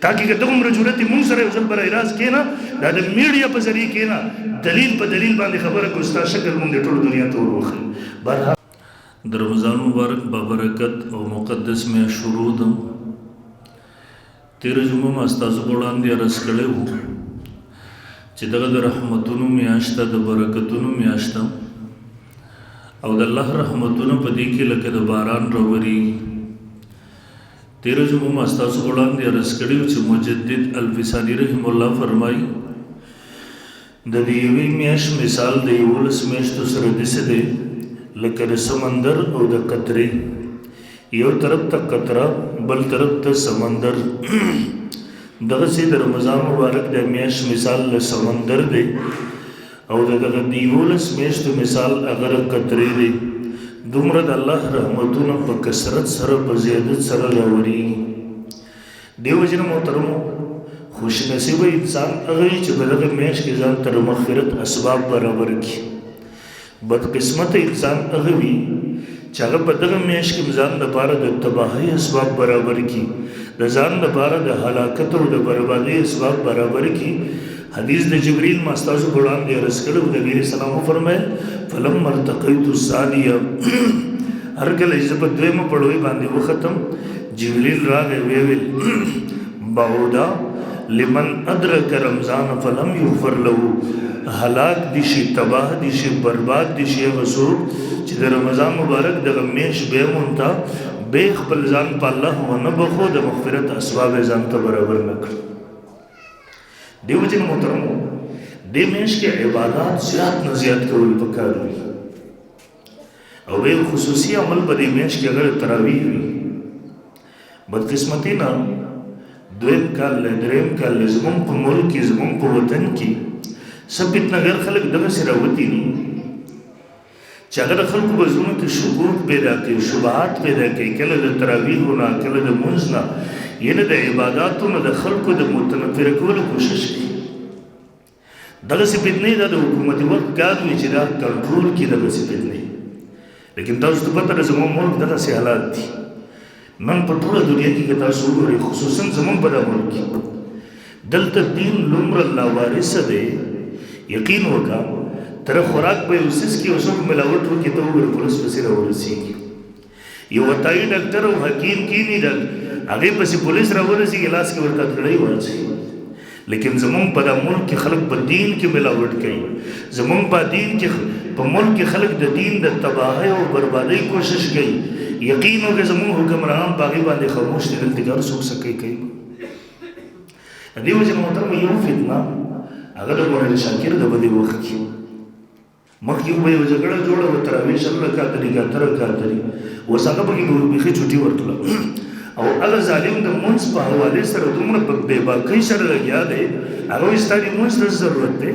تاکي که دومره جرأت مونږ سره یو ځل برای راست کېنه دا د میډیا په ذریعه کېنه دلیل په دلیل باندې خبره کو ستا شکل مونږ د ټولو دنیا ته وروښیو. بهرحال د رمضان مبارک بابرکت او مقدس میاشت شروع ده. تېره جمعه ما ستاسو په وړاندې عرض کړی وو چې دغه د رحمتونو میاشت ده، د برکتونو میاشت ده او د الله رحمتونه په دې کې لکه د باران راورېږي. تېره جمعه ما ستاسو په وړاندې عرض کړی وو چې مجدد الفساني رحم الله فرمایي د دې یوې میاشت مثال د 11 میاشتو سره داسې دی لکه د سمندر او د قطرې، یو طرف ته قطره بل طرف ته سمندر. دغسې د رمضان مبارک د میاشت مثال د سمندر دی او دغه د 11 میاشتو مثال هغه د قطرې دی. دومره د الله رحمتونه په کثرت سره په زیادت سره راورېږي. دې وجې نه محترمو خوش نصیبه انسان هغه وي چې په دغه میاشت کې ځان ته د مغفرت اسباب برابر کړي. بدقسمته انسان هغه وي چې هغه په دغه میاشت کې ځان لپاره د تباهۍ اسباب برابر کړي، د ځان لپاره د هلاکت او د بربادۍ اسباب برابر کړي. حدیث د جبریل ما ستاسو په وړاندې عرض کړی و. نبي علیه السلام وفرمایل فلما ارتقیت الثانیه، هر کله چې په دویمه پړوي باندې وختم جبریل راغی ویې ویل بعودا لمن ادرک رمضان فلم یغفر له، هلاک دي شي، تباه دي شي، برباد دي شي هغه څوک چې د رمضان مبارک دغه میاشت بیا مونته بې خپل ځان په الله ونه بخو د مغفرت اسباب یې ځان ته برابر نه کړ. دې وجې نه محترمو دې میاشت کې عبادات زیات نه زیات کول پکار وي او یو خصوصي عمل په دې میاشت کې اگر تراویح وي. بدقسمتي نه دویم کال دریم کال زمونږ په ملک کې زمونږ په وطن کې ثبت نګر خلک دغسې راوتي دي چې هغه د خلکو په زړونو کې شکوک پیدا کوي، شبهات پیدا کوي، کله د تراویحو نه کله د لمونځ نه، یعنې د عباداتو نه د خلکو د متنفره کولو کوشش کوي. دغسې فتنې دا د حکومتي وخت کار وي چې دا کنټرول کړي دغسې فتنې. لیکن تاسو ته پته ده زموږ ملک دغسې حالات دي. نن په ټوله دنیا کې که تاسو وګورئ خصوصا زموږ په دا ملک کې دلته دین لومره لاوارثه دی. یقین وکړه تر خوراک به یو څیز کې یو څوک ملاوټ وکړي ته وګوره پولیس پسې راورسېږي. یو وطايي ډاکټر او حکیم کینی هغې پسې پولیس راورسېږي لاس کې ورته کړۍ واچوي. لیکن زمونږ په دا ملک کې خلک په دین کې ملاوټ کوي. زمونږ په دین کې په ملک کې خلک د دین د تباهۍ او بربادۍ کوشش کوي. یقین وکړه زمونږ حکمرانان په هغې باندې خاموش دي، دلته هر څوک څه کوي. دې وجې محترمه یو فتنه هغه د مولانا شاکر د بدې وخت کې مخکې به یو جګړه جوړه وه تراویح 20 رکعات لري که 18 رکعات لري، اوس هغه پکې بیخي چوټي ورتله او هغه ظالم د مونځ په حوالې سره دومره په بېباکۍ سره لګیا دی. هغه وایي ستا د مونځ ته ضرورت دی.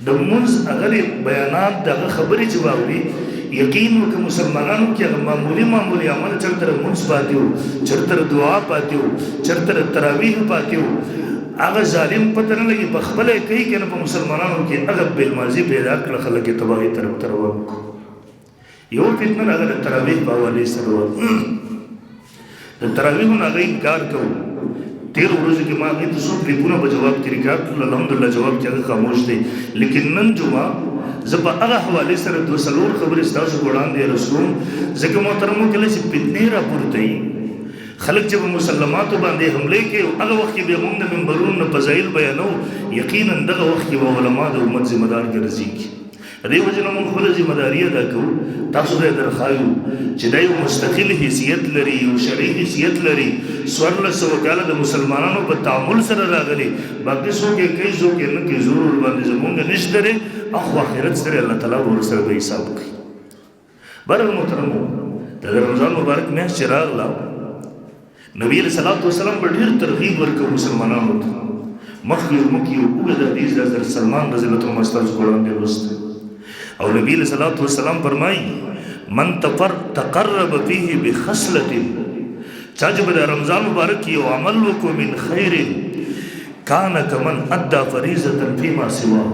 د مونځ هغه بیانات د هغه خبرې چې واوري یقین وکړه مسلمانانو کې هغه معمولي عمل چېرته د مونځ پاتې و، چېرته د دعا پاتې و، چېرته د تراویح پاتې و. هغه ظالم پته نه لګي په خپله یې کوي که نه په مسلمانانو کې هغه بېلمازي پیدا کړه، خلک یې تباهۍ طرف ته روان کړو. یو فتنه هغه د تراویح په حوالې سره وه. د تراویحو نه هغه انکار کوو. تېرو ورځو کې ما هغې ته څو کلیپونه په جواب کې ریکارډ کړل، الحمدلله جواب کې هغه خاموش دی. لیکن نن جمعه زه په هغه حوالې سره 2-3 خبرې ستاسو په وړاندې عرض کوم، ځکه محترمو کله چې فتنې راپورته وي خلک چې په مسلماتو باندې حملې کوي هغه وخت کې بیا موږ د منبرونو نه فضایل بیانو، یقینا دغه وخت کې به علما د امت ذمه دار ګرځېږي. دې وجې نه موږ خپله ذمه داري ادا کوو. تاسو ته یې درښایو چې دا یو مستقل حیثیت لري، یو شرعي حیثیت لري. 1400 کاله د مسلمانانو په تعامل سره راغلي، باقي څوک یې کوي څوک یې نه کوي، زور ورباندې زمونږ نشته دی. اخو آخرت سره الله تعالی به ورسره به حساب کوي. بهرحال محترمو د رمضان مبارک میاشت چې راغله نبی علیه الصلاۃ والسلام به ډېر ترغیب ورکوي مسلمانانو ته. مخکې موږ یو اوږد حدیث د حضرت سلمان رضی الله عنه ستاسو په وړاندې لوستی او نبی علیه الصلاۃ والسلام فرمایي من تقرب فيه بخصلة، چا چې به د رمضان مبارک یو عمل وکړو من خیر کان کمن ادى فریضة فيما سواه،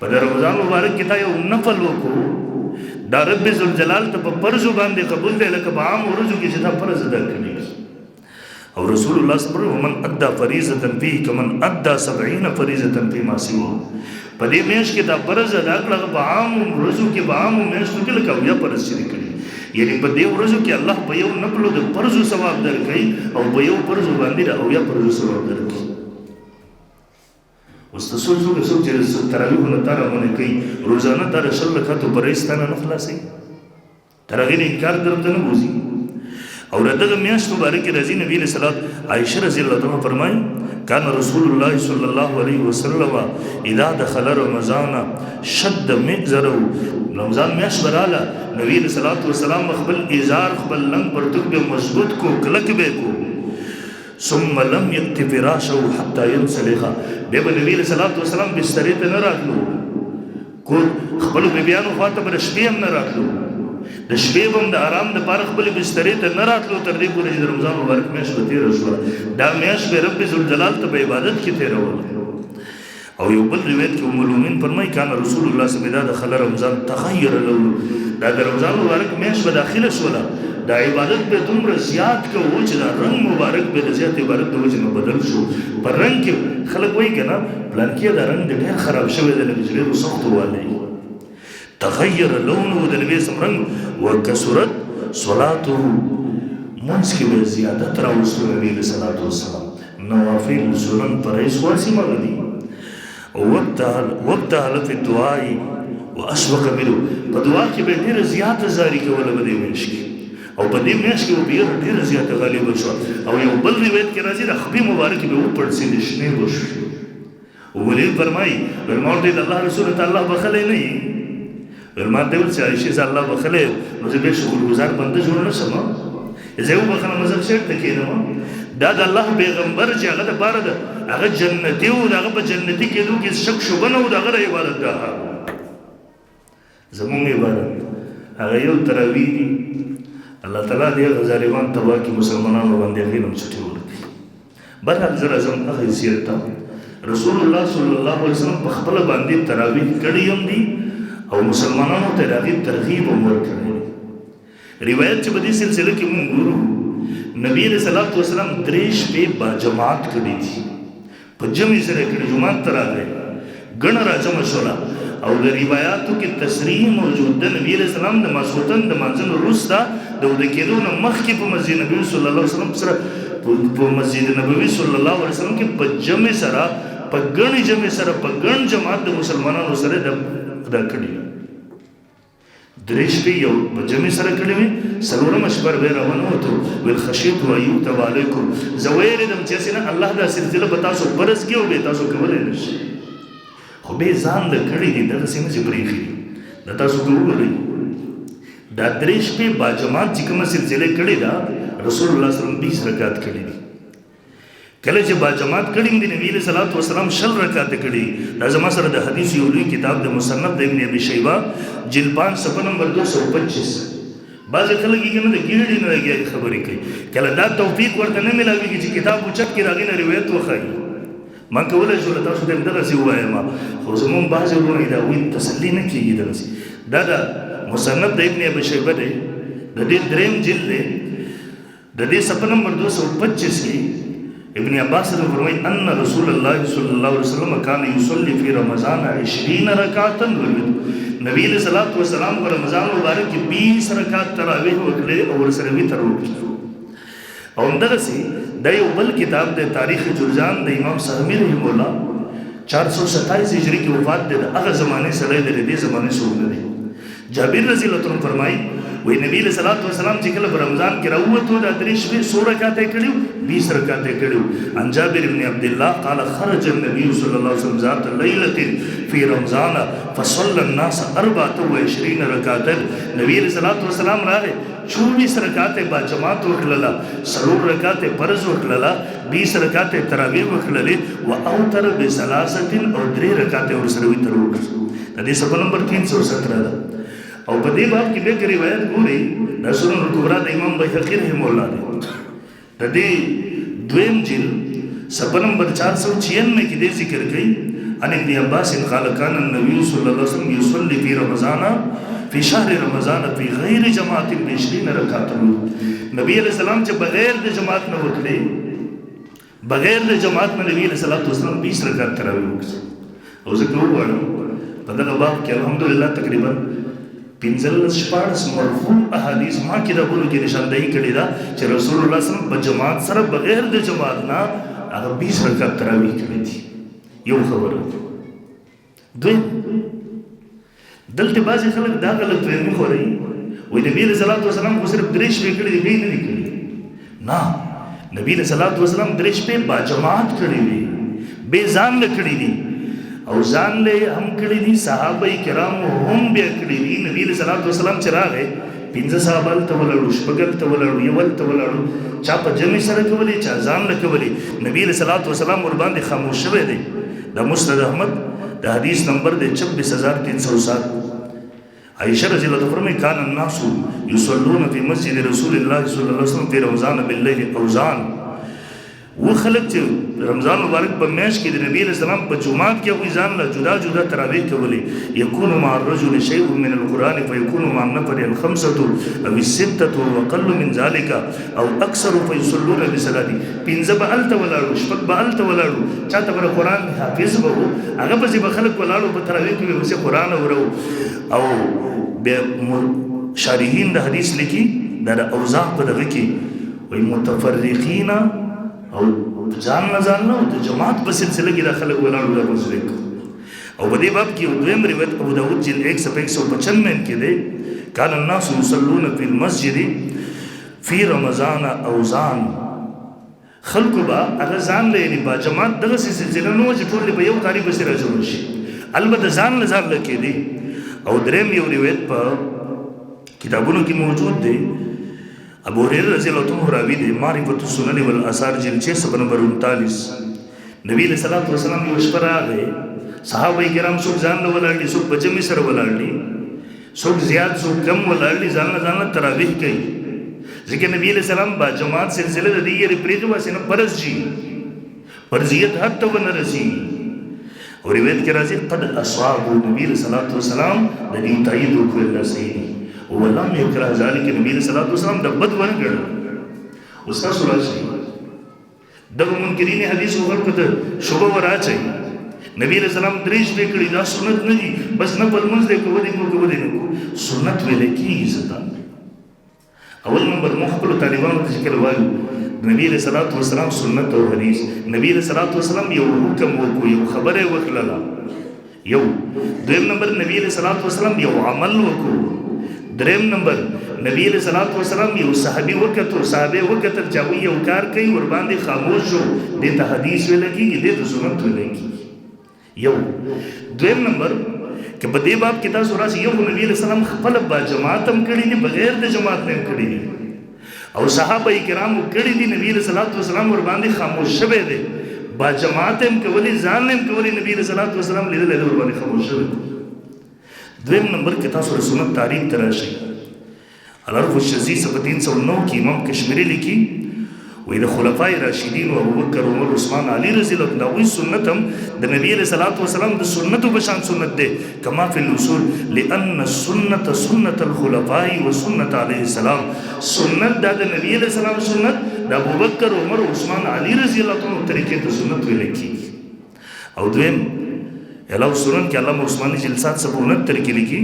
په د رمضان مبارک کې دا یو نفل وکړو دا رب ذوالجلال ته په فرضو باندې قبول دی لکه په عام ورځو کې چې دا فرض ادا کړي. او رسول الله صلی الله علیه وسلم من ادى فریضه فيه كمن ادى 70 فریضه فيما سواه. په دې میاشت کې دا فرض ادا کړل په عام ورځو کې په عام میاشتو کې لکه بیا فرض شي کړی، یعنی په دې ورځو کې الله په یو نفلو د فرض ثواب درکړي او په یو فرض باندې او یا فرض ثواب درکړي. اوس تاسو چې تراویح نه ترونه کوي روزانه تر شل رکعاتو پرېستانه نه خلاصي تر هغه انکار درته نه وځي. اور دغه میاشت مبارک راځي نبی علیہ الصلوۃ عائشہ رضی الله عنها فرمایي کان رسول الله صلی الله علیه وسلم اذا دخل رمضان شد مئزره. رمضان میاشت براله نبی علیہ الصلوۃ والسلام خپل ازار خپل لنګ پرتګ به مضبوط کو کلک به کو ثم لم يأت فراشه حتى ينسلخ. به نبی علیہ الصلوۃ والسلام بسترې ته نه راتلو کو خپل بیانو خاطر پر شپې هم نه راتلو د شپې هم د آرام د پاره خپل بسترې ته نه راتلو تر دې پورې چې رمضان مبارک میاشت به تېره شوه. دا میاشت به رب ذوالجلال ته په عبادت کې تېروله. او یو بل روایت کې ام المؤمنین فرمایي کان رسول الله صلی الله علیه وسلم دخل رمضان تغیر له. دا د رمضان مبارک میاشت به داخله شوله دا عبادت به دومره زیات کوو چې دا رنګ مبارک به د زیات عبادت د وجې نه بدل شو. په رنګ کې خلک وایي که نه پلان کې دا رنګ ډېر خراب شوی دی لکه چې ډېر سخت والی تغیر لونه د نبی سم رنګ وکثرت صلاته منځ کې به زیادت راوستو نبی علیه الصلاة والسلام نوافل سنن فرایض خاصې مغه دي وابتهل فی الدعاء واشفق منه. په دعا کې به ډېره زیاته زاري کوله په دې میاشت کې او په دې میاشت کې به ډېره زیاته غالبه شوه. او یو بل روایت کې راځي د خپې مبارکې به وپړسېدې شنې به شوې. ولې فرمایي ما ورته د الله رسول ته الله بخلی نه یي ما ته ویل چې عایشې زه الله بخلی نو زه بیا شکرګزار بنده جوړ نه شم زه یې وبخله مزل شیټ ته کښېنم. دا د الله پیغمبر چې هغه دپاره ده هغه جنتي و د هغه په جنتي کېدو کې شک شبه نه و د هغه د عبادت ده. زمونږ عبادت هغه یو تراویح دي. الله تعالی دې هغه ظالمان تباه کړي مسلمانانو باندې هغې نه چټې ورکړي. برحال زه راځم هغه حیثیت ته رسول الله صلی الله علیه وسلم په خپله باندې تراویح کړي هم دي او مسلمانانو ته د هغې ترغیب هم ورکړی. روایت چې په دې سلسله کې مونږ ګورو نبی علیه الصلاة والسلام 3 شپې با جماعت کړي دي په جمع سره کړي جماعت ته راغی ګڼه راجمع شوله او د روایاتو کې تصریح موجود ده نبی علیه السلام د ماسخوتن د مانځه نه وروسته د وده کېدو نه مخکې په مسجد نبوي صلی الله علیه وسلم سره په مسجد نبوي صلی الله علیه وسلم کې په جمع سره په ګڼې جمع سره په ګڼ جماعت د مسلمانانو سره دا کړي 3 شپې یو په جمع سره کړي وي. څلورمه شپه به روانه وته ویل خشیت و ایوتب علیکم زه ویرېدم چې هسې نه الله دا سلسله به تاسو فرض کړي او بیا تاسو کولی نه شئ خو بیا ځان له کړي دي دغسې نه چې پرېښي دا تاسو ته وګورئ دا 3 شپې با جماعت چې کومه سلسله کړې ده رسول الله صلی الله علیه وسلم 20 رکعات کړي دي. کله چې با جماعت کړي دي نبی علیه الصلاة والسلام 6 رکعات کړي. دا زما سره د حدیث یو لوی کتاب د مصنف د ابن ابي شیبه جلد 5 صفحه نمبر 225 بعضې خلک یې که نه د ګیډې نه لګیا خبرې کوي کله دا توفیق ورته نه میلاوېږي چې کتاب اوچت کړي د هغې نه روایت وښایي. ما کولی شو له تاسو ته هم دغسې ووایم خو زمونږ بعضې وروڼه د هغوی تسلي نه کېږي دغسې. دا د مصنف د ابن ابي شیبه دی د دې 3م جلد دی د دې صفحه نمبر 225 کې ابن عباس نے فرمائی ان رسول اللہ صلی اللہ علیہ وسلم کان یصلی فی رمضان 20 رکعتا نبی علیہ الصلوۃ والسلام پر رمضان مبارک کی 20 رکعات تراویح وکړي او ورسره وتر وکړي. او دغسې دا یو بل کتاب دی تاریخ جرجان د امام سهمی رحمه الله 427 هجری کې وفات دی. د هغه زمانې سړی دی د دې زمانې څوک نه دی. جابر رضی الله عنه فرمایي وی نبی علیہ الصلوۃ والسلام چې کله په رمضان کې راووتو دا 3 شپې 100 رکعات کړي 20 رکعات کړي. عن جابر بن عبد الله قال خرج النبي صلى الله عليه وسلم ذات ليله في رمضان فصلى الناس 24 رکعات. نبی علیہ الصلوۃ والسلام راغی 24 رکعات با جماعت وکړله 3 رکعات فرض وکړله 20 رکعات تراویح وکړلې او اوتر بثلاثه او 3 رکعات ورسره وتر وکړه. د دې صفحه نمبر 317 ده. او په دې باب کې به روایت ګورئ د سنن الکبرى د امام بیهقي رحمه الله دی د دې 2م جلد صفحه نمبر 496 کې دې ذکر کړي ان ابن عباس قال كان النبي صلى الله عليه وسلم يصلي في رمضان في شهر رمضان في غير جماعت ب 20 رکعات. نبی علیہ السلام چې بغیر د جماعت نه وکړي بغیر د جماعت نه نبی صلی الله علیه وسلم 20 رکعات تراویح وکړه. او زه کوم غواړم په دغه باب کې الحمدلله تقریبا 15 مرفوع احادیث ما کتابونو کې نشاندهي کړې ده چې رسول الله صلی الله علیه وسلم په جماعت سره بغیر د جماعت نه هغه 20 رکعات تراویح کړې دي. یو خبره دوی دلته بعضې خلک دا غلط فهمي خوري وایي نبي علیه صلات وسلام خو صرف 3 شپې کړي دي بیا یې نه دي کړي. نه، نبي علیه صلات وسلام 3 شپې با جماعت کړي دي، بې ځان نه کړي دي، او ځان له هم کړي دي، صحابه کرامو هم بیا کړي دي. نبي علیه صلات وسلام چې راغی 15 صحابه هلته ولاړو، شپږ هلته ولاړو، یو هلته ولاړو، چا په جمع سره کولې، چا ځان له کولې. نبي علیه صلات وسلام ورباندې خاموش شوی دی. د مسند احمد د حدیث نمبر دی 26307. عائشہ رضی اللہ عنہ فرمائے کان الناس یصلون فی مسجد رسول اللہ صلی اللہ علیہ وسلم فی رمضان باللیل اوزان. وہ خلق چې رمضان مبارک په میاشت کې د نبی علیہ السلام په جمعات کې هغوی ځان له جدا جدا تراویح کولې. یکون مع الرجل شیء من القرآن فیکون مع النفر الخمسة او الستة واقل من ذلك او اکثر فیصلون بصلاة. 15 به هلته ولاړو، شپږ به هلته ولاړو، چاته به قرآن حافظ به و، هغه پسې به خلک ولاړو په تراویح کې به پسې قرآن اورو. او بیا شارحین د حدیث لیکي دا د اوزاع په دغه کې وایي متفرقین او ځان نه ځان نه د جماعت په سلسله کې دا خلک ولاړو دا مسلک. او په دې باب کې یو دویم روایت ابو داود جلد 195 کې دی کان الناس یصلون فی المسجد فی رمضان اوزان. خلکو به هغه ځان له یعنې با جماعت دغسې سلسله نه وه چې ټول په یو قاري پسې راجمع شي، البته ځان له ځان له کېدی. او دریم یو روایت په کتابونو کې موجود دی، ابو هريره رضی الله عنه راوی دی، معرفت السنن والآثار جلد 6 نمبر 39. نبی علیہ الصلوۃ والسلام یو شپه راغی، صحابه کرام څوک ځان له ولاړ دي، څوک په جمع سره ولاړ دي، څوک زیات څوک کم ولاړ دي، ځان له تراویح کوي. ځکه نبی علیہ السلام با جماعت سلسله د دې یې پرېږدو واسې نه فرض جي فرضیت حد ته ونه رسي. اور روایت کې راځي قد اصحاب نبی علیہ الصلوۃ والسلام د دې تایید وکړ الله سیدی ولم یکره ذلک. نبی علیہ الصلوۃ والسلام د بد ونه ګڼل. اوس تاسو راشئ دغه منکرین حدیث خلکو ته شوبه وراچئ. نبی علیہ السلام 3 شپې کړي دا سنت نه دي، بس نه په لمونځ دی کوو دی کوو دی نه کوو. سنت ویل کېږي ځکه اول نمبر موږ خپلو طالبانو ته چې کله وایو نبی علیہ الصلوۃ والسلام سنت او حدیث، نبی علیہ الصلوۃ والسلام یو حکم وکړو، یو خبره وکړله، یو. دویم نمبر نبی علیہ الصلوۃ والسلام یو عمل وکړو. دریم نمبر نبی علیہ الصلوۃ والسلام یو صحابي وکړو، صحابه وکړل چې هغوی یو کار کوي ور باندې خاموش شو، دې ته حدیث ویل کېږي، دې ته سنت ویل کېږي. یو. دویم نمبر که په دې باب کې تاسو راشئ یو نبی علیہ السلام خپل با جماعت هم کړي دي، بغیر د جماعت نه هم کړي دي، او صحابه کرامو کړي دي، نبی علیہ الصلوۃ والسلام ور باندې خاموش شوی دی، با جماعت هم کولی، ځان هم کولی، نبی علیہ الصلوۃ والسلام لیدلی دی ور باندې خاموش شوی دی. دویم نمبر کې تاسو د سنت تاریخ ته راشئ. العرف الشذیذ صفحه 309 کې امام کشمیری لیکي وایي د خلفای راشدین او ابوبکر عمر عثمان علی رضی الله عنهم دوی سنت هم د نبی علیہ الصلوۃ والسلام د سنتو په شان سنت دی کما فی الاصول لان السنت سنت الخلفاء وسنت علیه السلام. سنت دا د نبی علیہ السلام سنت د ابوبکر عمر عثمان علی رضی الله عنهم طریقې ته سنت ویل کېږي. او دویم علاوه سنن کې علامه عثماني جلسات 79 طریقې لیکي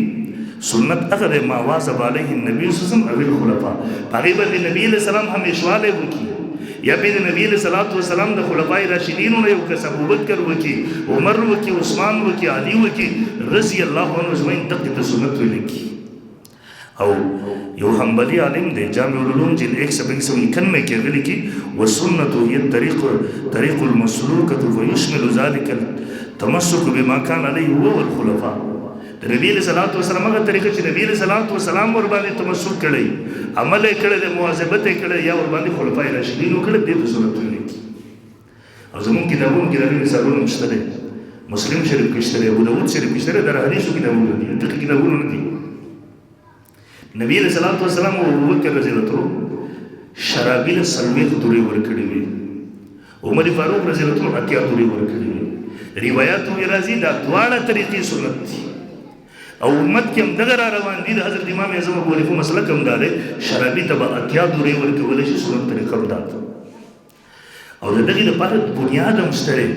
سنت هغه د ما واظب علیه النبي صلی الله علیه وسلم او الخلفاء، هغې باندې نبی علیہ السلام همیشوالی وکړي، یا به د نبی علیہ الصلوۃ والسلام د خلفای راشدینو نه یو کس ابوبکر وکړي، عمر وکړي، عثمان وکړي، علي وکړي رضی الله عنهم اجمعین، دغې ته سنت ویل کېږي. او یو حنبلی عالم دی جامع العلوم جلد 191 کې هغه لیکي والسنة هي الطريق المسلوکة ويشمل ذلك التمسك بما كان عليه هو والخلفاء. د نبی علیہ الصلوۃ والسلام هغه طریقه چې نبی علیہ الصلوۃ والسلام ور باندې تمسک کړی، عمل یې کړی دی، مواظبت یې کړی، یا ور باندې خلفای راشدینو کړی، دې ته سنت ویل کېږي. او زموږ کتابونو کې د هغې مثالونه شته دی، مسلم شریف کې شته دی، ابو داود شریف کې شته دی، د حدیثو کتابونه دي، فقهي کتابونه نه دي. نبی علیہ الصلوۃ والسلام او ابوبکر رضی الله عنه شرابي له 40 تورې ورکړې وې، عمر فاروق رضی الله عنه 80 تورې ورکړې وې. روایاتو کې راځي دا دواړه طریقې سنت دي، او امت کې هم دغه را روان دي. د حضرت امام اعظم ابو حنیفه مسلک هم دا دی شرابي ته به 80 تورې ورکولی شي، سنت طریقه هم دا ده. او د دغې لپاره بنیاد هم شته دی.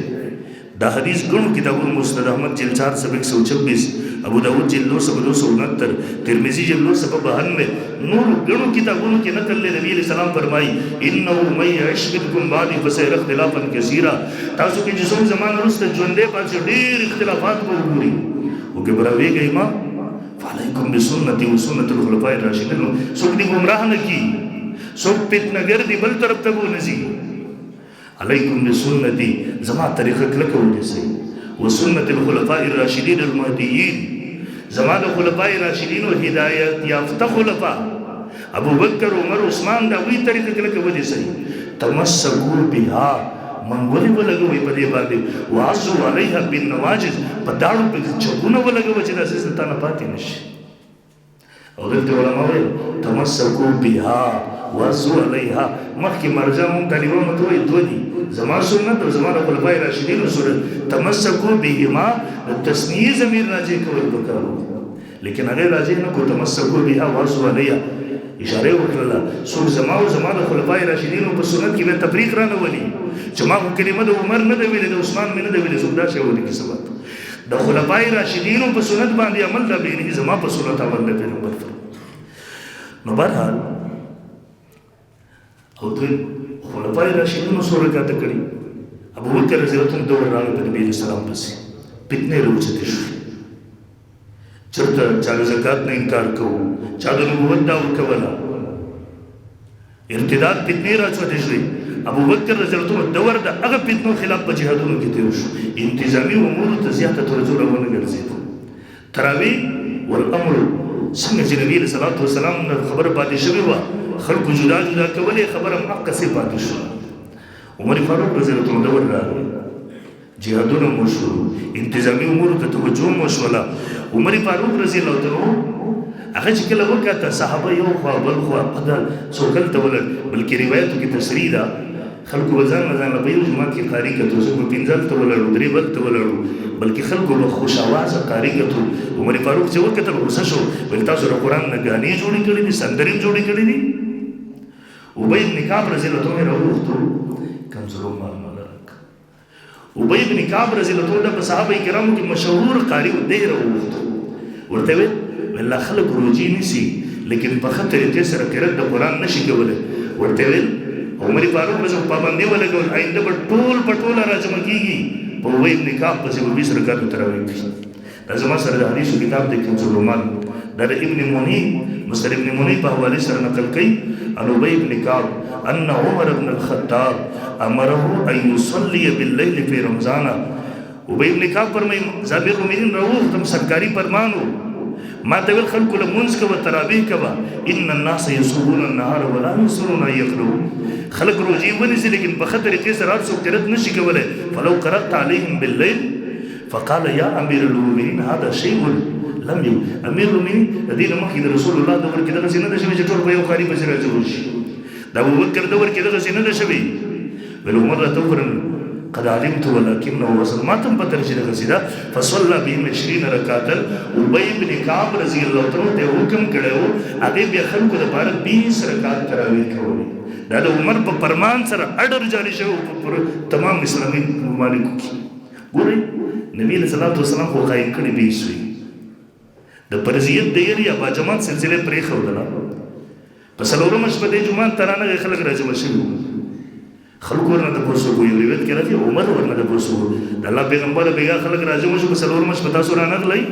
دا حدیث ګڼو کتابونو مسند احمد جلد 4 صفحه 126، ابو داود جلد 9 صفحه 269، ترمذی جلد 9 صفحه 92، نور ګڼو کتابونو کې نقل دی. نبی علیہ السلام فرمایي انه من یعش منکم بعدی فسيرى اختلافا کثیرا. تاسو کې چې څوک زمانه وروسته ژوندی پاتې ډېر اختلافات به وګوري، او که به راویږئ ما فعلیکم بسنتي وسنة الخلفاء الراشدین. څوک دې ګمراه نه کړي، څوک فتنهګر دي بل طرف ته ونه ځي. علیکم بسنتي، زما طریقه کلکه ونیسئ، وسنة الخلفاء الراشدین المهدیین، زما د خلفاء راشدین او هدایت یافته خلفاء ابو بکر عمر عثمان دا وی طریقه کلکه ونیسئ. تمسکوا بها، منګولې ولګوئ په دې باندې، وعضوا علیها بالنواجذ، په داړو په چغونه ولګوئ چې داسې څه تانه پاتې نشي. او دلته علما وایي تمسکوا بها وعضوا علیها، مخکې مرجع مونږ طالبانو ته وایي دوه دي، زما سنت او زما د خلفای راشدینو سنت. تمسکوا بهما تسنیه ضمیر راجع کول پکار، لیکن هغه راجع نه کو تمسکوا بها وعضوا علیها. اشاره وکړه څوک زما او زما د خلفای راشدینو په سنت کې به تفریق را نه ولي، چې ما خو کلمه د عمر نه دی ویلې، د عثمان مې نه دی ویلې، څوک دا شی ولي کې سبب د خلفای راشدینو په سنت باندې عمل دا به نه زما په سنت عمل نه پیغمبر. نو بهرحال او دوی خلفای راشدینو سره رکعت کړي. ابو بکر رضی الله عنه دور راغی په نبی اسلام پسې، فتنې راوچتې شوې، چرته چا د زکات نه انکار کوو، چا د نبوت دعوه کوله، ارتداد فتنې راوچتې شوې. ابو بکر رضی الله عنه دور د هغه فتنو خلاف په جهادونو کې تیر شو، انتظامی امور ته زیاته توجه راونه ګرځېد. تراویح والامر څنګه چې نبی صلی الله علیه وسلم خبره پاتې شوې وه، خلکو جدا جدا کولې، خبره حق سے پاتې شو. عمر فاروق رضی الله عنه دور راغی، جهادونه مو شو، انتظامی امور ته توجه مو شوله. عمر فاروق رضی الله عنه هغه چې کله وکړه صحابه یو خوا بل خوا بدل څوک ته ولر، بلکې روایتو کې تصریح ده خلکو وزن مزان په یو جماعت کې قاری کړو، څوک پنځل ته ولړو، درې بل ته ولړو، بلکې خلکو به خوش आवाज قاری کړو. عمر فاروق چې وکړه غوسه شو، ول تاسو د قران نه غانې جوړې کړې دي، سندرې جوړې کړې دي. ابی بن کعب رضی الله عنه راوغوښتو، کمزورو مالک ابی بن کعب رضی الله عنه په صحابه کرامو کې مشهور قاری و، دی راوغوښتو، ورته ویل والله خلک روجي نیسي لیکن په خطر کې سره قرات د قران نشي کولای. ورته ویل عمر فاروق رضی الله پابندي ولګول، آینده په ټول پټوله راځم کیږي په ابی بن کعب په 20 رکعات تراویح کوي. دا زما سره د حدیث کتاب د کمزورو مال دا ابن منی مصدر ابن منی په حواله سره نقل کوي ان ابی بن کعب ان عمر بن الخطاب امره ان يصلي بالليل في رمضان. ابی بن کعب فرمایي زابر المؤمنین راوخ تم سرکاری فرمانو، ما ته ویل خلکو له مونځ کوه، تراویح کوه، ان الناس يصومون النهار ولا يصومون يقرؤون. خلک روزي ونیسي لیکن په خطر کې سره څوک قرات نشي کولای. فلو قرات عليهم بالليل فقال يا امير المؤمنين هذا شيء لم يكن. امير المؤمنين الذين مخکې د رسول الله دور کې دغه سینه د شوی چې ټول په یو قاری پسې راځول شي. د ابو بکر دور کې دغه سینه د شوی ول عمر تفرن قد علمت ولكنه وصل ما تم پتر چې دغه سیدا فصلى بهم 20 رکعات. ابي بن كعب رضی الله عنه ته حکم کړو هغه بیا خلکو د بار 20 رکعات تراویح کولې. دا د عمر په فرمان سره اډر جاری شو پر تمام اسلامي ممالکو کې. ګورئ نبی صلی الله علیه وسلم خو قائم کړي به شوی د پرزیت د یری ابا جماعت سلسله پرې خوله په څلورم شپه د جمعه ترانه خلک راځي شروع خلکو ورنه د پوسو کوی روایت کې راځي عمر ورنه د پوسو د الله پیغمبر بیګا خلک راځي مو په څلورم شپه تاسو رانه غلای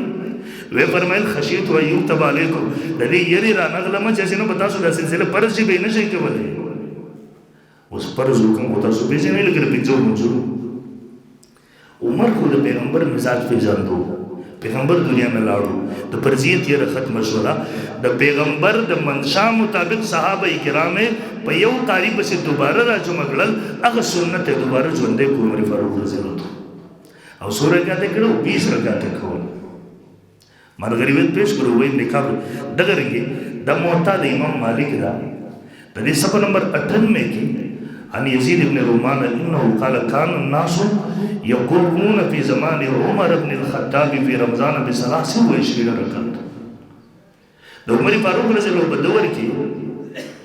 وی فرمایل خشیت و یوتب علیکم د دې یری رانه غلم چې نو په تاسو د سلسله پرز شي به نه شي کولای. اوس پرز کوم تاسو به نه لګره پېځو منځو. عمر خو د پیغمبر مزاج پیژاندو، پیغمبر دنیا نه لاړو، د پرزیت یې ختم شولا. د پیغمبر د منشا مطابق صحابه کرام په یو قاری پسې دوباره راځمغلل، هغه سنت دوباره ژوندې کو عمر فاروق رضی الله عنه او سورہ کاته کړو 20 رکعات کول. ما د غریبت پیش کړو وای نکاح دغه رنګي د موطا د امام مالک دا د دې صفحه نمبر 98 کې عن يزيد بن رومان انه قال كان الناس يقومون في زمان عمر بن الخطاب في رمضان ب23 ركعات. د عمر فاروق رضی الله عنه په دور کې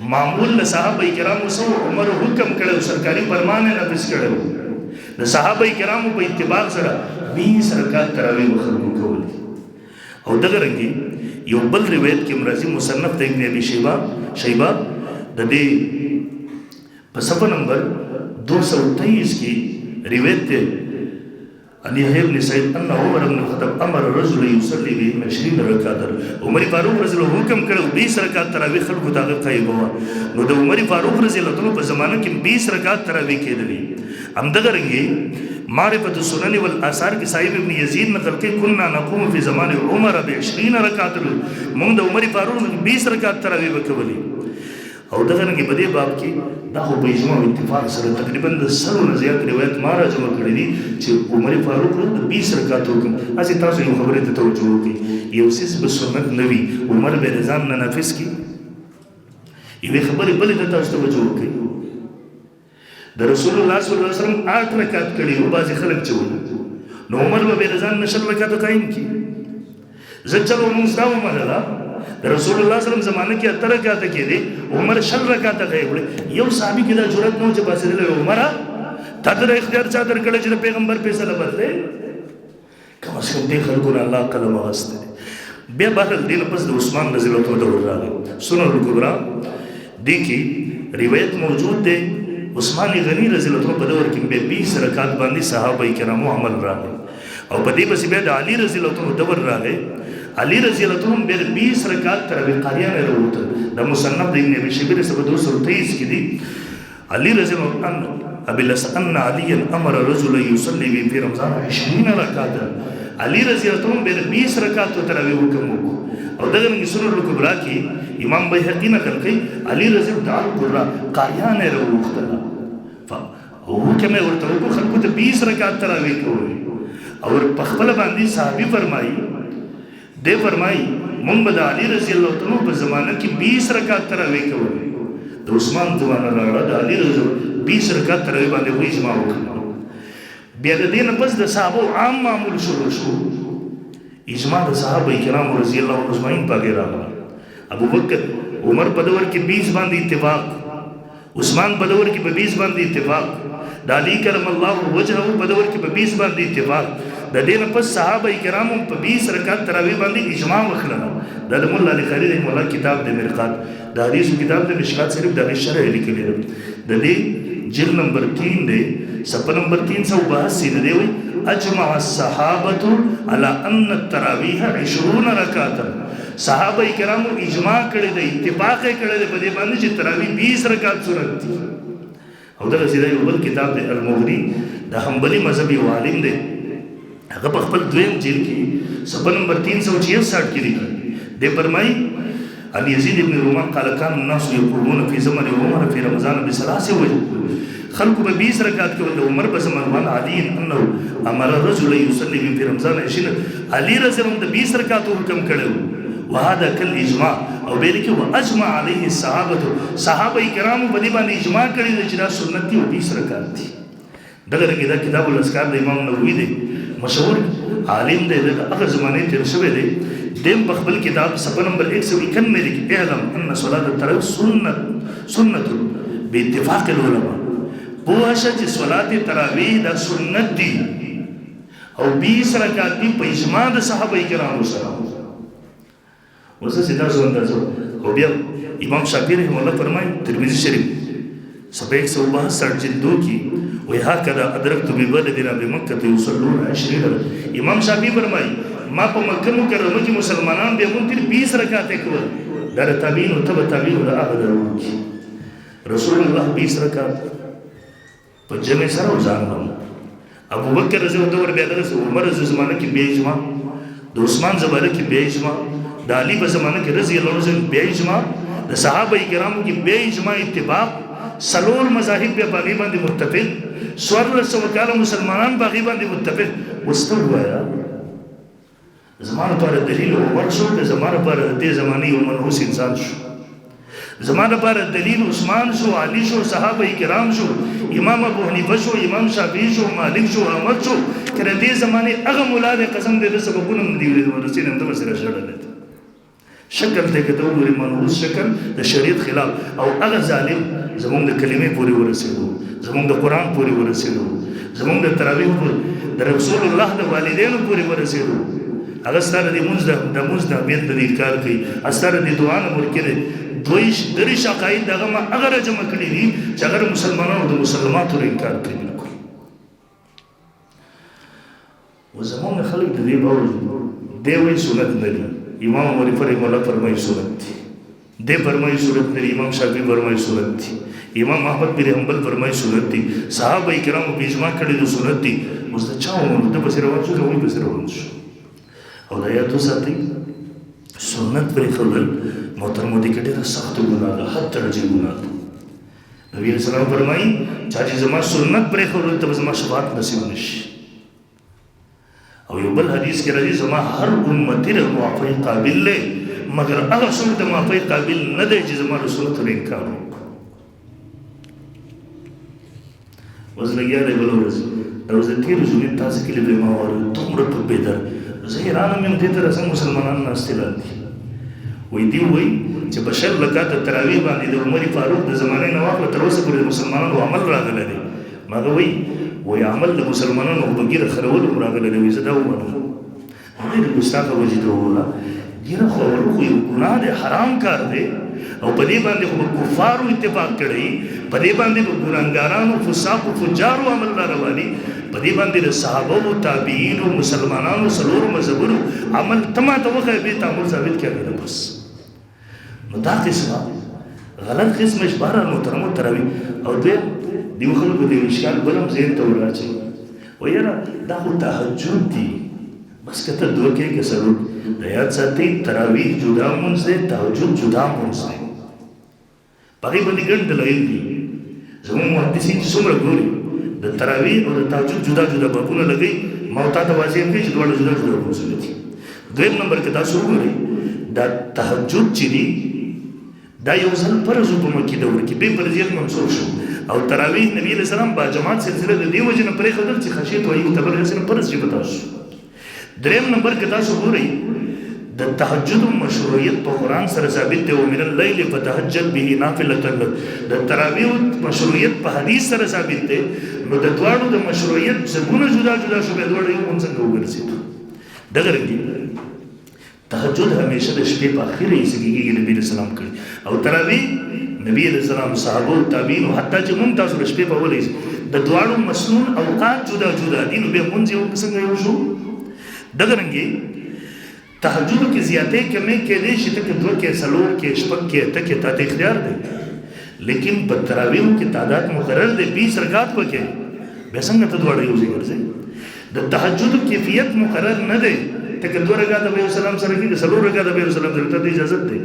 معمول له صحابه کرامو سو عمر حکم کړو سرکاري فرمان نه نافذ کړو د صحابه کرامو په اتباع سره 20 رکعات تراویح وخلو کول او دغه رنګي یو بل روایت کې مرضی مصنف د ابن ابي شیبه د دې په صفحه نمبر 223 کې روایت ده عن يحيى بن سعيد ان عمر بن الخطاب امر الرجل يصلي به 20 ركعه عمر فاروق رضی الله حکم کړو 20 رکعات تراویح خلکو ته کوي نو د عمر فاروق رضی الله عنه په زمانه کې 20 رکعات تراویح کېدلې همدغه رنګي معرفت السنن والآثار کې صاحب ابن یزید نقل کې كنا نقوم في زمان عمر ب20 رکعات موږ د عمر فاروق 20 رکعات تراویح وکولې او دغه رنګي په دې باب کې دا خو په اجماع او اتفاق سره تقریبا د سلو نه زیات روایت ما را جمع کړې دي چې عمر فاروق د 20 رکعات وکم اسی تاسو یو خبره ته توجه وکړئ یو سیس به سنت نوي عمر به رضان نه نافذ کی یوه خبره بل ته تاسو توجه وکړئ د رسول الله صلی الله علیه وسلم 8 رکعات کړي او بعض خلک چول نو عمر به رضان نشل رکعات قائم کی زچلو موږ داو مله رسول الله صلی الله علیه وسلم زمانه کې 8 رکعات کېدي عمر شل رکعات کوي یو صحابي کې دا جرأت نو چې باسه له عمر تدر اختیار چا درکړي چې پیغمبر فیصله بدله کوم څه دې خلکو الله کلم واسطه بیا بهر دین پس د عثمان رضی الله عنه راغی سنن الکبرى دي کې روایت موجود ده عثمان غنی رضی الله عنه په دور کې به 20 رکعات باندې صحابه کرامو عمل راغی او په دې پس بیا د علی رضی الله عنه دور راغی علی رضی الله عنه به 20 رکعات تراویح قاریان وروته د مصنف د ابن ابي شیبه سره 223 کې دي علی رضی الله عنه ابي لسن علي امر رجل يصلي في رمضان 20 رکعات علی رضی الله عنه به 20 رکعات تراویح وکمو او دغه سنن الکبرى کې امام بیهقی نقل کوي علی رضی الله عنه قاریان وروته او کومه ورته کو خلکو ته 20 رکعات تراویح کوي او په خپل باندې صحابي فرمایي دے فرمائی محمد علی رضی اللہ عنہ په زمانہ کې 20 رکعات تراویح کولې د عثمان زمانہ راغله د علی رضی 20 رکعات تراویح باندې وې اجماع وکړه بیا د دې نه پس د صحابه عام معمول شروع شو اجماع د صحابه کرام رضی الله عنهم اجمعین پاګه راغله ابو بکر عمر په دور کې 20 باندې اتفاق عثمان په دور کې په 20 باندې اتفاق د علی کرم الله وجهه په دور کې په 20 باندې اتفاق د دین پس صحابه کرامو په 20 رکعات تراویح باندې اجماع وکړه د مولا علی خلیل مولا کتاب د مرقات د حدیث کتاب د مشکات صرف د شرح لیکلی د دې جلد نمبر 3 دی صفحه نمبر 382 دی وی اجمع الصحابه على ان التراویح 20 رکعات صحابه کرامو اجماع کړي د اتفاق کړي په دې باندې چې تراویح 20 رکعات صورت دي او دا سیده یو بل کتاب د المغنی د حنبلی مذهبي عالم دی هغه په خپل دویم جلد کې صفحه نمبر 366 کې لیکي د فرمایي ان یزید ابن رومان قال كان الناس يقومون في زمن عمر في رمضان بثلاث وجه خلق به 20 رکعات کې د عمر په زمانه باندې عادي انه امر الرجل يصلي في رمضان 20 علی رضی الله عنه 20 رکعات حکم کړو وهذا كل اجماع او به لیکي واجمع عليه الصحابه صحابه کرام په دې باندې اجماع کړی چې دا سنت دي 20 رکعات دي دغه دا کتاب الاذکار د امام نووي دی مشهور عالم دی د هغه زمانه تیر شوی دی دیم په خپل کتاب صفحه نمبر 191 میں لیکي اعلم ان صلاه التراویح سنت باتفاق العلماء پوهشه چې صلاه تراویح دا سنت دي او 20 رکعات دي په اجماع د صحابه کرامو سره وسه سیدا زوندازو او بیا امام شافعی رحمه الله فرمایي ترمذی شریف صفحه 162 جلدو کی وهكذا ادركت ببلدنا بمكه يصلون 20 امام شافعی فرمایي ما په مکه مکرمه کې مسلمانان به مونږ 20 رکعات کول در تابعین او تبع تابعین او هغه رسول الله 20 رکعات په جمع سره ځان ابو بکر رضی الله عنه بیا دغه عمر رضی زمانه کې به اجماع د عثمان زمانه کې به اجماع د علی په زمانه کې رضی الله عنه به اجماع د صحابه کرامو کې به اجماع اتفاق سلول مذاهب په باندې باندې متفق سوار سو کاله مسلمانان باندې باندې متفق واستوى زمانه پر دلیل ورشو د زمانه پر دې زماني او منحوس انسان شو زمانه پر دلیل عثمان شو علی شو صحابه کرام شو امام ابو حنیفه شو امام شافعی شو مالک شو احمد شو کړه دې زمانه هغه مولا د قسم دې سبقونه دی ورسې نن د سره شړل شکل ته کې ته وګورې منحوس شکل د شریعت خلاف او هغه ظالم زمونږ د کلمې پورې ورسېدو، زمونږ د قرآن پورې ورسېدو، زمونږ د تراویح پورې، د رسول الله د والدینو پورې ورسېدو. هغه ستاره د مونځ د اهمیت د انکار کوي، ستاره د دعا نه ملکې دی. دریش عقاید دغه ما هغه راجمع کړي دي چې هغه مسلمانانو د مسلماتو انکار کوي. بالکل و زمونږ خلک د دې باور دی وایي سنت نه دي. امام ابو رحمه الله فرمایي سنت دي، دی فرمایي سنت نه دي. امام شافعي فرمایي سنت دي، امام احمد بن حنبل فرمایي سنت دي، صحابه کرامو په اجماع کړي دي سنت دي. اوس د چا ومنو؟ د پسې روان شو که وایي پسې روان شو؟ او دا یاد وساتئ سنت پرېښودل محترمو دې کې ډېره سخته ګناه ده، حد درجې ګناه ده. نبي علیه السلام فرمایي چا چې زما سنت پرېښودل ته به زما شفاعت نصیب نه شي. او یو بل حدیث کې راځي زما هر امتي د معافۍ قابل دی مګر هغه څوک د معافۍ قابل نه دی چې زما د سنتو نه انکار وکړي. اوس لګیا دی بله ورځ دا اوس د تېرو جمعې تاسې کلي به ما واورېد دومره په بېدر زه حیرانه یم دې ته رسم مسلمانان ناستې لاندې وایي دي وایي چې په 10 رکعته تراویح باندې د عمر فاروق د زمانې نه واخله تر اوسه پورې د مسلمانانو عمل راغلی دی. ما هغه وایي عمل د مسلمانانو په ګیره خرولو هم راغلی دی. وایي زه دا ومنم ډېر ګستاخه وجې ته وویله ګیره خورول خو یو ګناه دی، حرام کار دی او په دې باندې خو به کفارو اتفاق کړی، په دې باندې به ګناهګارانو فساقو فجارو عمل را رواني، په دې باندې د صحابو تابعینو مسلمانانو څلورو مذهبونو عمل ته ما ته وښیه بې تعامل ثابت کېږي نه بس. نو دا قسمه غلط قسمه اشباره محترمو تراویح. او دویم دیو خلکو د اشکال بل هم ذهن ته وراچوي وایي یاره دا خو تهجد دي بس که ته دوه کې که څلور د یاد ساتئ تراویح جدا مونځ دی، تهجد جدا مونځ دی. په هغې باندې ګڼ دلایل دي. زموږ محدثین چې څومره ګوري د تراویح او د تهجد جدا جدا بابونه لګوي، ما تا ته واضح کوي چې دواړه جدا جدا مونځونه دي. دویم نمبر کې تاسو وګورئ دا تهجد چې دي دا یو ځل فرض په مکې دور کې بې فرضیت منسوخ شو او تراویح نبی علیه السلام با جماعت سلسله د دې وجې نه پرېښودل چې خشیت وایي یعتبر حسن فرض شي په تاسو. دریم نمبر کې تاسو ګورئ د تهجد مشروعیت په قرآن سره ثابت دی. ومن اللیل فتهجد به نافلة لک. د تراویح مشروعیت په حدیث سره ثابت دی. نو د دواړو د مشروعیت څنګه جدا جدا شو به دواړه یو څنګه وګرځېدو. دغه رنګه تهجد همیشه د شپې په اخر حصه کې کېږي نبي علیه السلام کړي او تراویح نبی علیه السلام صحابو تابعینو حتی چې مونږ تاسو د شپې په اوله حصه د دواړو مسنون اوقات جدا جدا دي نو بیا مونځ یو څنګه یو شو. دغه رنګه تهجد کې زیاتې کمې کېدې شي ته کې دوه کې څلور کې شپږ کې اته کې تا ته اختیار دی، لیکن په تراویح کې تعداد مقرر دی 20 رکعات پکې بیا څنګه ته دواړه یو ځای ګرځي. د تهجد کیفیت مقرر نه دی ته کې 2 رکعات به سلام سره کې 3 رکعات به سلام سره ته اجازه دی،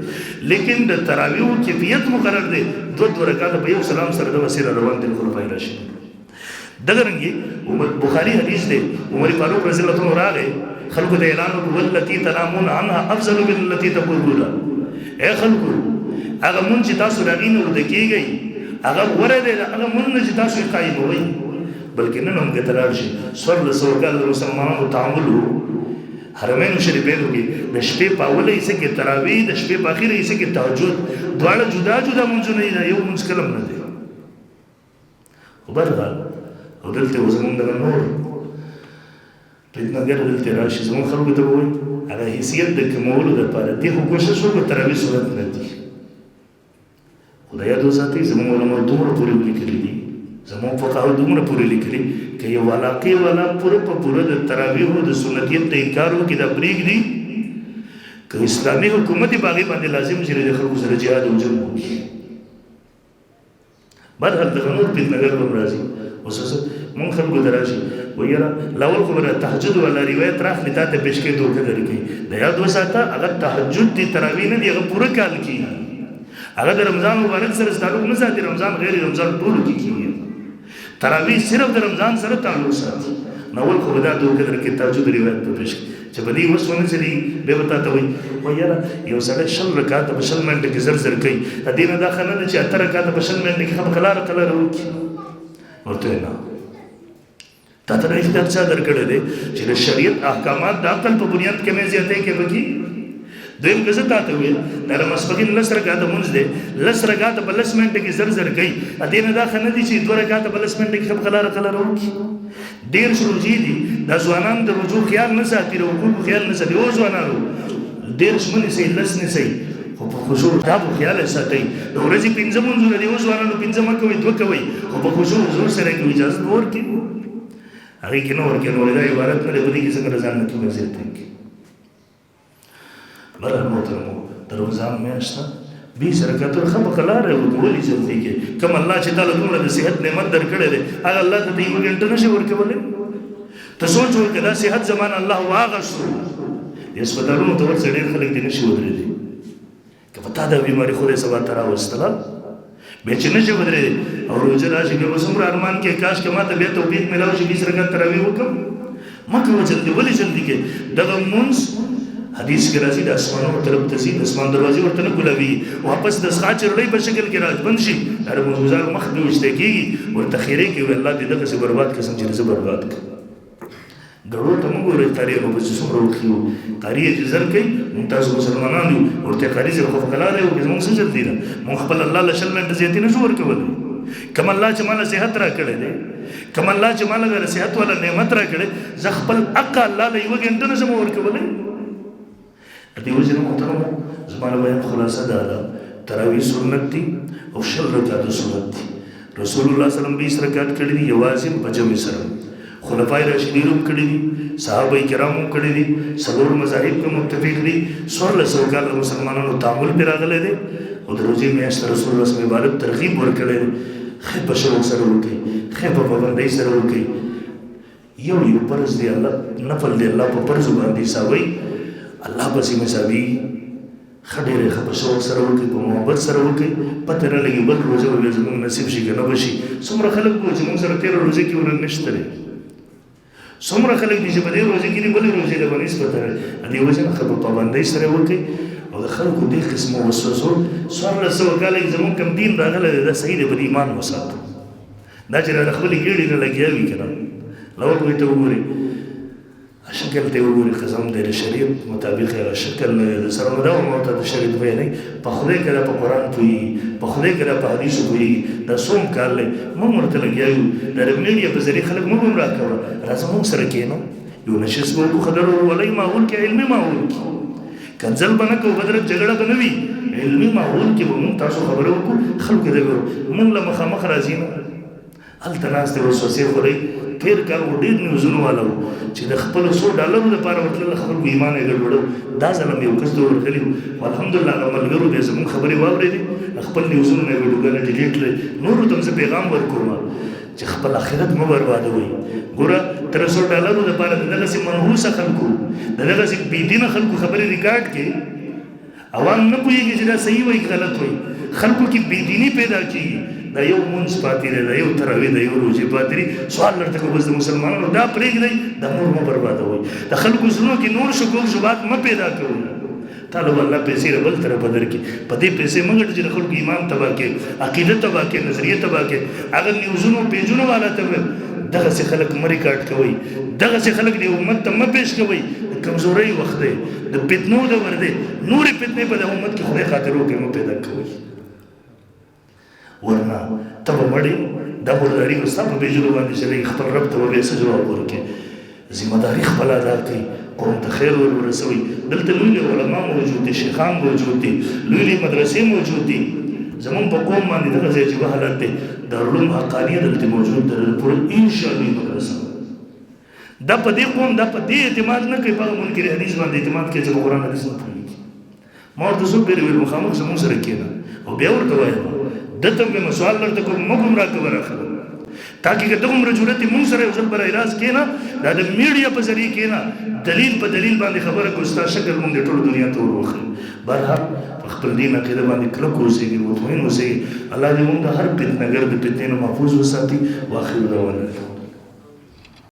لیکن د تراویح کیفیت مقرر دی 2 رکعات به سلام سره د وسیله روان دي خلفای راشدین. دغه رنګي بخاری حدیث دی عمر فاروق رضی الله عنه راغی خلقو ته اعلان وکړ ولتی تنامون عنها افضل من التي تقولون. اے خلقو هغه مونږ چې تاسو راغینو د کېږئ هغه غوره دی هغه مونږ چې تاسو یې قایموئ بلکې نن هم که ته لاړ شي 1400 کاله د مسلمانانو تعامل و حرمینو شریفینو کې د شپې په اوله حصه کې تراویح د شپې په اخره حصه کې تهجد دواړه جدا جدا مونځونه دي یو مونځ کلم نه دی. خو برحال او دلته و زمونږ دغه نور فتنهګر دلته راشي زمونږ خلکو ته به وایي هغه حیثیت د کمولو دپاره دې خو کوشش وکړو تراویح سنت نه دي. خو دا یاد وساتئ زمونږ علما دومره پورې ولیکلي دي زمونږ فقهاو دومره پورې لیکلي که یو علاقې والا پوره په پوره د تراویحو د سنتیت ته انکار وکړي دا پرېږدي که اسلامي حکومت یې په هغې باندې لازم چې د خلکو سره جهاد او جنګ وکړي. برحال دغه نور فتنهګر به هم راځي اوس مونږ خلکو ته راشي وایي یاره لاول خو به د تهجد والا روایت راخلي تا ته پیش کوي دوکه درکوي. د یاد وساته هغه تهجد دي تراویح نه دي هغه پوره کال کېږي هغه د رمضان مبارک سره تعلق نه ساتي رمضان غیر رمضان ټولو کې کېږي. تراویح صرف د رمضان سره تعلق ساتي. نو اول خو به دا دوکه درکوي تهجد روایت به پیش کړي چې په دې اوس ونه چلي بیا به تا ته وایي وایي یاره یو سړی 20 رکعاته په 20 منټه کې زر زر کوي د دې نه دا ښه نه ده چې 8 رکعاته په 20 منټه کې ښه په قلاره قلاره وکړي. ورته نه تا ته دا اختیار چا درکړی دی چې د شریعت احکامات د عقل په بنیاد کې مې زیاتې کې وکړي دویم که زه تا ته ویل دا د ماسپښین 10 رکعاته مونځ دی 10 رکعاته په 10 منټه کې زر زر کوي ا دې نه دا ښه نه دي چې 2 رکعاته په 10 منټه کې خپله قلاره وکړي ډېر روجې دي دا ځوانان د رجوع خیال نه ساتي د حقوقو خیال نه ساتي او ځوانانو ډېر شمنې سئ 10 نه سئ خو په خشوع دا په خیال ساتئ د ورځې 5 مونځونه دي او ځوانانو 5 مه کوئ 2 کوئ خو په خشوع حضور سره کې اجازه ورکړي هغې کې نه ورکړي نو دا عبارت نه دی په دې کې څنګه رضان نه کېږي زیات دی بله محترمو د رمضان میاشت ده 20 رکعتونه ښه په قلاره وکړه ولې جلدي کې کوم الله چې تعالی دومره د صحت نعمت درکړی دی هغه الله ته د 1 ګنټه نشي ورکولی ته سوچ وکړه دا صحت زمان الله واغشتو د هسپتالونو ته ورڅه ډېر خلک دې نشي ودرېدی که په تا دا بیماري خدای سبا ته راوستله بیا چې نشي ودرېدی او روژه راشي که به څومره ارمان کې کاش که ما ته بیا توفیق میلاو شي 20 رکعت تراویح وکړم مه کوه جلدي ولې جلدي کې دغه مونځ حدیث کې راځي د اسمانونو طرف ته ځي د اسمان دروازې ورته نه ګلوي واپس د څښاک چرړۍ په شکل کې راځبند شي هر موزګار مخ به وشته کېږي ورته خیرې کوي الله دې دغسې برباد کړي څنګه چې زه برباد کړم ګړو ته مه ګورئ قاري نو پسې څومره وخي وو قاري یې چې زر کوي مونږ تاسو مسلمانان یو ورته قاري زر خو په قلاره یو زمونږ څه جلدي ده مونږ خپل الله له 20 منټه زیاتې نه شو ورکولی کوم الله چې ماله صحت راکړی دی کوم الله چې ماله د صحت والا نعمت راکړی زه خپل حق الله له 1 ګنټه نه شم ورکولی دې وجه نه محترمو زما د بیان خلاصه دا ده تراویح سنت دي او 20 رکعاته سنت دي رسول الله صلی الله علیه وسلم 20 رکعات کړي دي یوازې په جمع سره خلفای راشدین هم کړي دي صحابه کرام هم کړي دي څلور مذاهب په متفق دي 1600 کال مسلمانانو تعامل پر راغلي دي او د روزي میاشت رسول الله صلی الله علیه وسلم عبادت ترغیب ورکړي خې په شروع سره وکړي خې په پابندۍ سره وکړي یو فرض دی الله نفل دی الله په فرض باندې حسابي الله پسې مساوي خډېرې ښه په شوق سره وکړي په محبت سره وکړي پته نه لګي بل روزه به زموږ نصیب شي که نه به شي څومره خلک به چې موږ سره 13 روزې کې ورنه نشته دی څومره خلک دي چې په دې روزې کې دي بلې روزې له به نسبت دی دې وجه نه ښه په پابندۍ سره وکړي او د خلکو دې قسمه وسوسو 1600 کاله کې زموږ کوم دین راغلی دی دا صحیح دی په دې ایمان وساتو دا چې د خپلې ګېډې نه لګیا وي که نه لور به ته وګورې شکل ته وګوري قسم دی د شریعت مطابق هغه شکل نه دی د سره نو دا ورته د شریعت بیانوي په خدای کې دا په قرآن پوهېږي په خدای کې دا په حدیثو پوهېږي دا څوم کار دی موږ ورته لګیا یو دا د میډیا په ذریعې خلک موږ هم راکوه راځه موږ سره کښېنو یو نشست به وکړو خبره ولۍ ماحول کې علمي ماحول کې کنځل به نه کوو بدرت جګړه به نه وي علمي ماحول کې به موږ تاسو خبره وکړو خلکو ته به موږ له مخامخ راځي نه هلته ناست دی وسوسې خورئ تیر کال و ډېر نیوزونه والا و چې د خپلو $100 دپاره ورتلل خلکو ایمان یې ګډوډه دا ځل هم یو کس ته ورغلي وو الحمدلله هغه ملګرو بیا زموږ خبرې واورېدې خپل نیوزونه مې ویډیوګانې ډیلیټ کړې نورو ته هم زه پیغام ورکوم چې خپل آخرت مه بربادوئ ګوره تر $100 دپاره د دغسې منحوسه خلکو د دغسې بېدینه خلکو خبرې ریکارډ کړي عوام نه پوهېږي چې دا صحیح وایي غلط وایي خلکو کې بېدیني پیدا کېږي دا یو مونځ پاتې دی دا یو تراویح د یو روژې پاتې دي سوال درته کوم بس د مسلمانانو دا پرېږدئ دا نور مه بربادوئ د خلکو زړونو کې نور شکوک شبهات مه پیدا کوئ تعالی به الله پیسې له بل طرفه درکړي په دې پیسې مه ګټه چې د خلکو ایمان تباه کړي عقیده تباه کړي نظریه تباه کړي هغه نیوزونو پیجونو والا ته ویل دغسې خلک مه ریکارډ کوئ دغسې خلک د امت ته مه پیش کوئ د کمزورۍ وخت دی د فتنو دور دی نورې فتنې په د امت کې خدای خاطر وکړي مه پیدا کوئ ورنه ته به مړې دا مرداري به ستا په بېجلو باندې چلېږي خپل رب ته به بیا څه جواب ورکړې ذمهداري خپله ادا کړئ قوم ته خیر ورسوئ دلته لوی لوی علما موجود دي شیخان موجود دي لوی لوی مدرسې موجود دي زمونږ په قوم باندې دغه ځای عجیبه حالت دی دارالعلوم حقانیه دلته موجود دی پوره انشاءالله مدرسه دا په دې قوم دا په دې اعتماد نه کوي په هغه منکر حدیث باندې اعتماد کوي چې په قرآن حدیث نه پوهېږي ما ورته څوک ډېرې ویل مخامخ زمونږ سره کښېنه او بیا ورته وایم دته مې سوال درته کوم مه ګمراه کوه راخله تاکي که دغومره جرأت یې مونږ سره یو ځل برای راست کښېنه دا د میډیا په ذریعې کښېنه دلیل په دلیل باندې خبره کړو ستا شکل مونږ د ټولو دنیا ته ور وښیو بهرحال په خپل دین عقیده باندې کلک اوسېږي مطمئن اوسېږي الله دې مونږ د هر فتنهګر د فتنې نه محفوظ وساتي واخر دعوانا